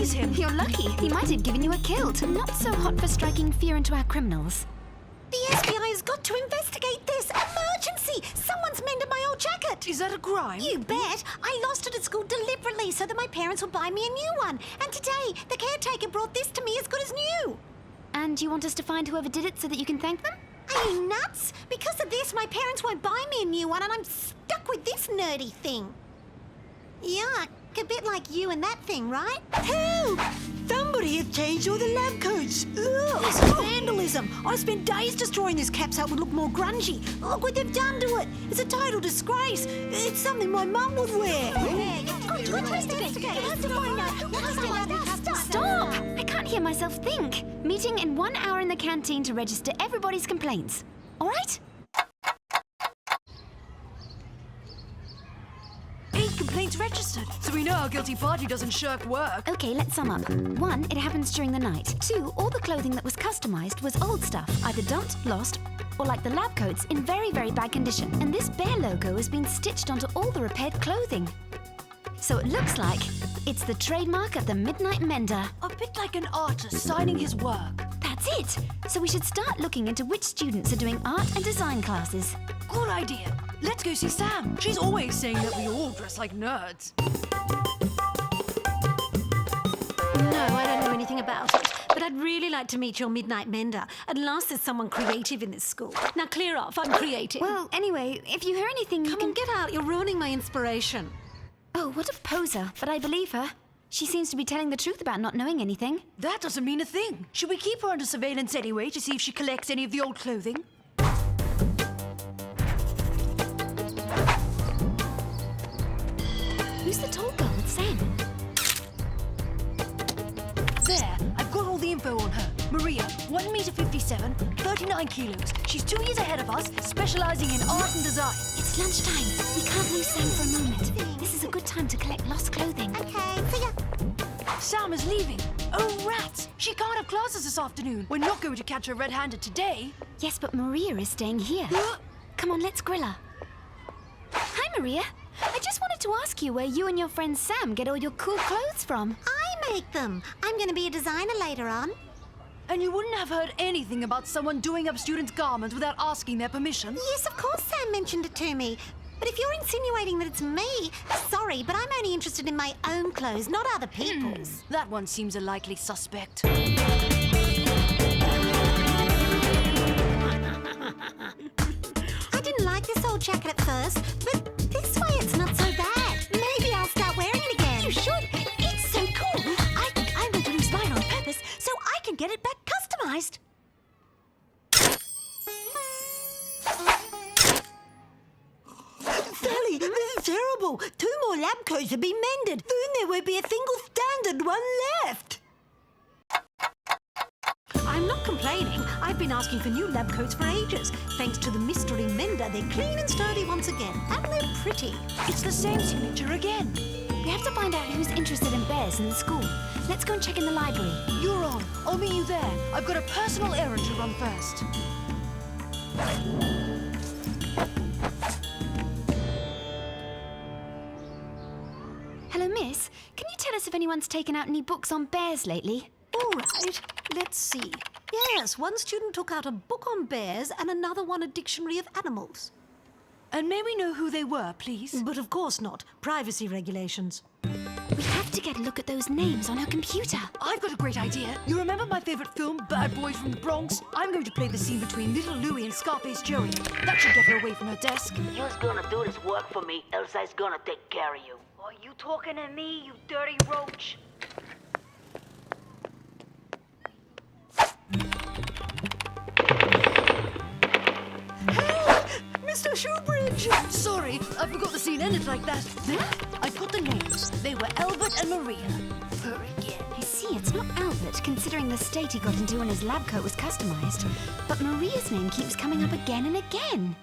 is him. You're lucky. He might have given you a kilt. Not so hot for striking fear into our criminals. The FBI has got to investigate this. Emergency! Someone's mended my old jacket. Is that a crime? You bet. I lost it at school deliberately so that my parents would buy me a new one. And today, the caretaker brought this to me as good as new. And you want us to find whoever did it so that you can thank them? Are you nuts? Because of this, my parents won't buy me a new one and I'm stuck with this nerdy thing. Yuck. A bit like you and that thing, right? Help! Somebody has changed all the lab coats. Ugh. This is vandalism. I spent days destroying this cap so it would look more grungy. Look what they've done to it. It's a total disgrace. It's something my mum would wear. Stop! I can't hear myself think. Meeting in 1 hour in the canteen to register everybody's complaints. All right? 8 complaints registered, so we know our guilty party doesn't shirk work. Okay, let's sum up. 1, it happens during the night. 2, all the clothing that was customized was old stuff, either dumped, lost, or like the lab coats, in very, very bad condition. And this bear logo has been stitched onto all the repaired clothing. So it looks like it's the trademark of the Midnight Mender. A bit like an artist signing his work. That's it! So we should start looking into which students are doing art and design classes. Good idea. Let's go see Sam. She's always saying that we all dress like nerds. No, I don't know anything about it. But I'd really like to meet your Midnight Mender. At last there's someone creative in this school. Now clear off, I'm creative. Well, anyway, if you hear anything, you Come can... on, get out. You're ruining my inspiration. Oh, what a poser. But I believe her. She seems to be telling the truth about not knowing anything. That doesn't mean a thing. Should we keep her under surveillance anyway to see if she collects any of the old clothing? Who's the tall girl with Sam? There, I've got all the info on her. Maria, 1 meter 57, 39 kilos. She's 2 years ahead of us, specializing in art and design. It's lunchtime. We can't lose Sam for a moment. This is a good time to collect lost clothing. Okay, see ya. Sam is leaving. Oh, rats! She can't have classes this afternoon. We're not going to catch her red-handed today. Yes, but Maria is staying here. Come on, let's grill her. Hi, Maria. I just wanted to ask you where you and your friend Sam get all your cool clothes from. I make them. I'm going to be a designer later on. And you wouldn't have heard anything about someone doing up students' garments without asking their permission? Yes, of course Sam mentioned it to me. But if you're insinuating that it's me, sorry, but I'm only interested in my own clothes, not other people's. That one seems a likely suspect. I didn't like this old jacket at first, but this way it's not so bad. Maybe I'll start wearing it again. You should. It's so cool. I'm going to lose mine on purpose so I can get it back customized. Sally, this is terrible. 2 more lab coats have been mended. Soon there won't be a single standard one left. I'm not complaining. I've been asking for new lab coats for ages. Thanks to the mystery mender, they're clean and sturdy once again. And they're pretty. It's the same signature again. We have to find out who's interested in bears in the school. Let's go and check in the library. You're on. I'll meet you there. I've got a personal errand to run first. Hello, miss. Can you tell us if anyone's taken out any books on bears lately? All right, let's see. Yes, one student took out a book on bears and another one a dictionary of animals. And may we know who they were, please? But of course not. Privacy regulations. We have to get a look at those names on her computer. I've got a great idea. You remember my favorite film, Bad Boys from the Bronx? I'm going to play the scene between Little Louie and Scarface Joey. That should get her away from her desk. You's gonna do this work for me, else I's gonna take care of you. Are you talking to me, you dirty roach? Mr. Shoebridge! Sorry, I forgot the scene ended like that. There, I put the names. They were Albert and Maria. Her again. I see, it's not Albert, considering the state he got into when his lab coat was customized. But Maria's name keeps coming up again and again.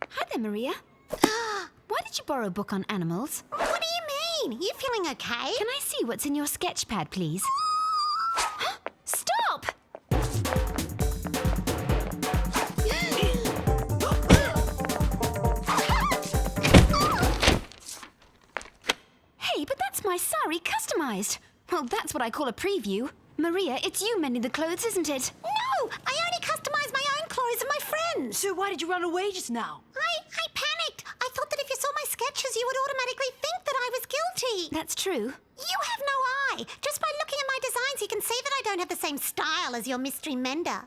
Hi there, Maria. Why did you borrow a book on animals? What do you mean? You feeling okay? Can I see what's in your sketch pad, please? Stop! customized. Well, that's what I call a preview. Maria, it's you mending the clothes, isn't it? No! I only customise my own clothes and my friends. So why did you run away just now? I panicked. I thought that if you saw my sketches, you would automatically think that I was guilty. That's true. You have no eye. Just by looking at my designs, you can see that I don't have the same style as your mystery mender.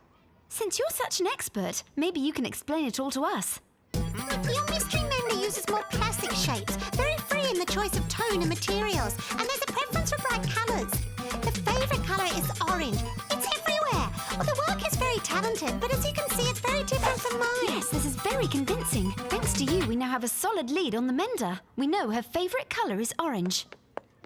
Since you're such an expert, maybe you can explain it all to us. Your mystery mender uses more classic shapes, very free in the choice of tone and materials, and there's a preference for bright colours. The favourite colour is orange. It's everywhere. Well, the work is very talented, but as you can see, it's very different from mine. Yes, this is very convincing. Thanks to you, we now have a solid lead on the mender. We know her favourite colour is orange.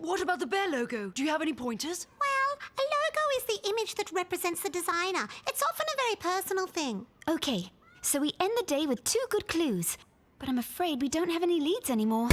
What about the bear logo? Do you have any pointers? Well, a logo is the image that represents the designer. It's often a very personal thing. Okay, so we end the day with 2 good clues. But I'm afraid we don't have any leads anymore.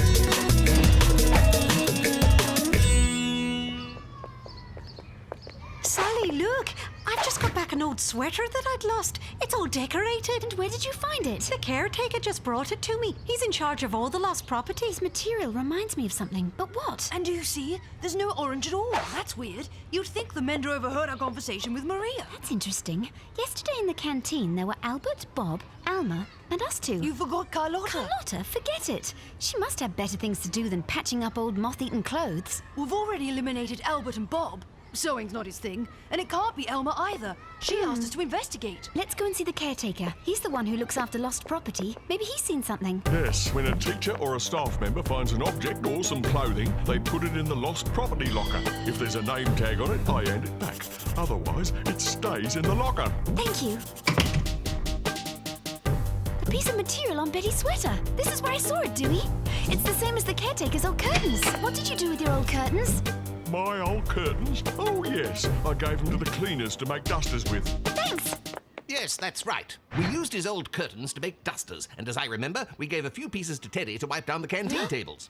Sally, look! I've just got back an old sweater that I'd lost. It's all decorated. And where did you find it? The caretaker just brought it to me. He's in charge of all the lost properties. This material reminds me of something, but what? And do you see? There's no orange at all. That's weird. You'd think the mender overheard our conversation with Maria. That's interesting. Yesterday in the canteen, there were Albert, Bob, Alma, and us 2. You forgot Carlotta. Carlotta, forget it. She must have better things to do than patching up old moth-eaten clothes. We've already eliminated Albert and Bob. Sewing's not his thing, and it can't be Elma either. She asked us to investigate. Let's go and see the caretaker. He's the one who looks after lost property. Maybe he's seen something. Yes, when a teacher or a staff member finds an object or some clothing, they put it in the lost property locker. If there's a name tag on it, I hand it back. Otherwise, it stays in the locker. Thank you. The piece of material on Betty's sweater. This is where I saw it, Dewey. It's the same as the caretaker's old curtains. What did you do with your old curtains? My old curtains? Oh, yes. I gave them to the cleaners to make dusters with. Thanks. Yes, that's right. We used his old curtains to make dusters, and as I remember, we gave a few pieces to Teddy to wipe down the canteen tables.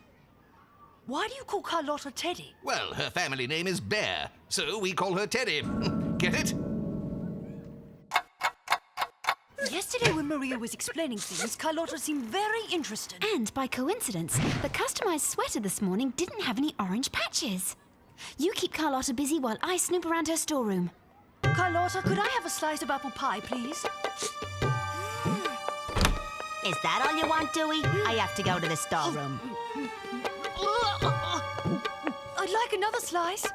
Why do you call Carlotta Teddy? Well, her family name is Bear, so we call her Teddy. Get it? Yesterday when Maria was explaining things, Carlotta seemed very interested. And by coincidence, the customized sweater this morning didn't have any orange patches. You keep Carlotta busy while I snoop around her storeroom. Carlotta, could I have a slice of apple pie, please? Is that all you want, Dewey? I have to go to the storeroom. I'd like another slice.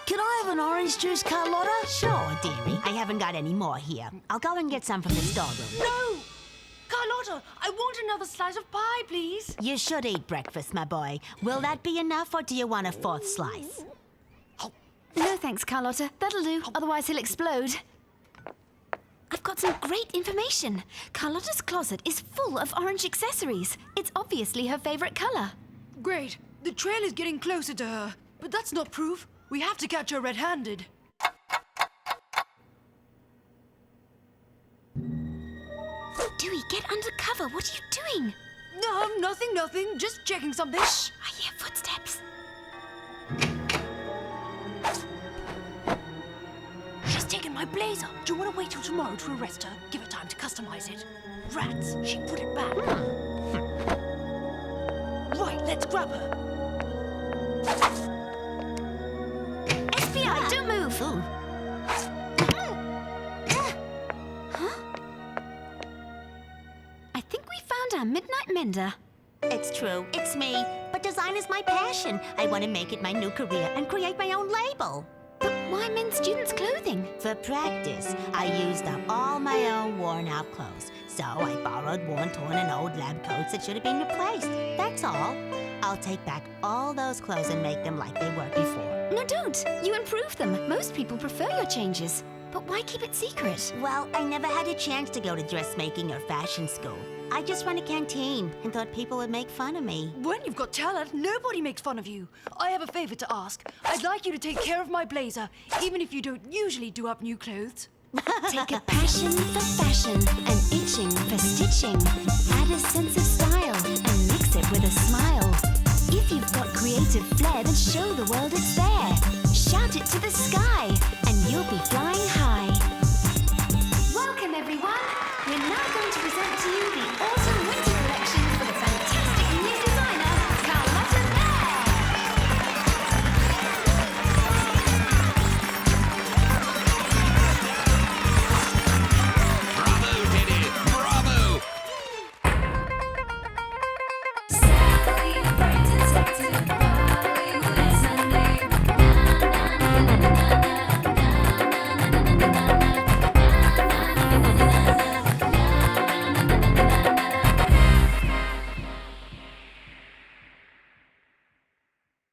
Can I have an orange juice, Carlotta? Sure, dearie. I haven't got any more here. I'll go and get some from the storeroom. No! Carlotta, I want another slice of pie, please. You should eat breakfast, my boy. Will that be enough, or do you want a 4th slice? No thanks, Carlotta. That'll do, otherwise he'll explode. I've got some great information. Carlotta's closet is full of orange accessories. It's obviously her favorite color. Great. The trail is getting closer to her. But that's not proof. We have to catch her red-handed. Dewey, get under cover. What are you doing? No, nothing. Just checking something. Shh, I hear footsteps. She's taken my blazer. Do you want to wait till tomorrow to arrest her? Give her time to customize it. Rats, she put it back. Right, let's grab her. FBI, don't move! I think we found our midnight mender. It's true, it's me. But design is my passion. I want to make it my new career and create my own label. But why mend students' clothing? For practice, I used up all my own worn-out clothes. So I borrowed worn, torn, and old lab coats that should have been replaced. That's all. I'll take back all those clothes and make them like they were before. No, don't. You improve them. Most people prefer your changes. But why keep it secret? Well, I never had a chance to go to dressmaking or fashion school. I just run a canteen and thought people would make fun of me. When you've got talent, nobody makes fun of you. I have a favor to ask. I'd like you to take care of my blazer, even if you don't usually do up new clothes. Take a passion for fashion, an itching for stitching. Add a sense of style and mix it with a smile. If you've got creative flair, then show the world it's there. Shout it to the sky.